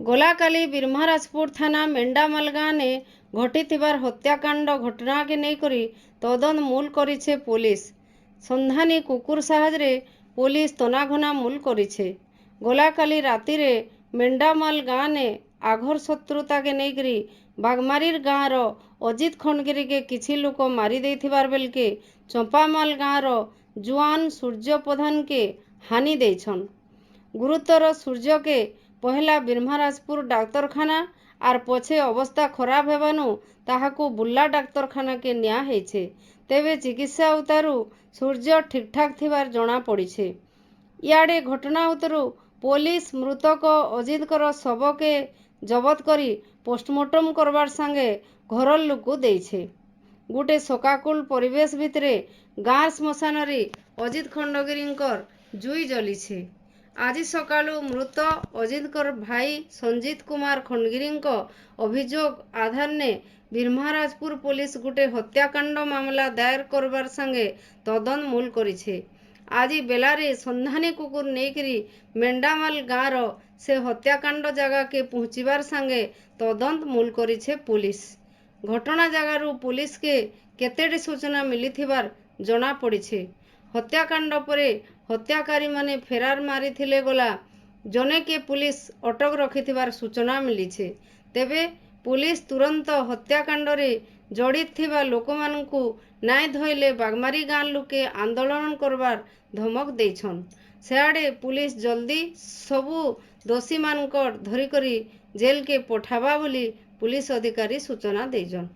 गलाकाली बिरमहाराजपुर थाना मेंढामाल गाँव ने घटिथिबार हत्याकांड घटना के नेकरी तदंत मूल करिछे पुलिस। सन्धानी कुकुर साहाय्य पुलिस तनाघना मूल करिछे। गलाकाली राति रे मेंढामाल गाँव ने आघर शत्रुता के नेकरी बागमारीर गाँव रो अजित खंडगिरी के किछि लोक मारी देथिबार बेलके चंपामाल गाँव रो जुआन सूर्य प्रधान के हानि देछन। गुरुतर सूर्य के पहला बिरमहाराजपुर डाक्तरखाना आर पछे अवस्था खराब हेबानु ताहाकू बुल्ला डाक्तरखाना के न्या हेछे। तेबे चिकित्सा उतारू सूर्य ठीक ठाक थिबार जना पड़िछे। इयाडे घटना उतरू पुलिस मृतक अजितकर शव के जबत करी पोस्टमार्टम करबार संगे घर लोक देइछे। गोटे शोकाकुल परिवेश भितरे गाँ श्मशान रे अजित खंडगिरींकर जुई जलिछे। आज सकाळू मृत अजितकर भाई संजीत कुमार खंडगिरींको अभियोग आधार ने बिरमहाराजपुर पुलिस गोटे हत्याकांड मामला दायर करबार संगे तदंत मूल करिछे। आज बेलारे सन्धानी कुकुर नेकरी मेंढामाल गाँव से हत्याकांड जगह के पहुंचीबार संगे तदंत मूल करिछे पुलिस। घटना जगारू पुलिस के केतेडी सूचना मिलिथिबार जना पड़िछे। हत्याकांड परे हत्याकारी माने फेरार मारिथिले गला जने के पुलिस अटक रखिथिबार सूचना मिलिछे। तेबे पुलिस तुरंत हत्याकांड रे जड़ित थिबा लोकमानकू नाय धइले बागमारी गाँ लोके आंदोलन करबार धमक देछन। सेआडे पुलिस जल्दी सबू दोषी मानकर धरिकरी जेल के पठाबा बोली पुलिस अधिकारी सूचना देछन।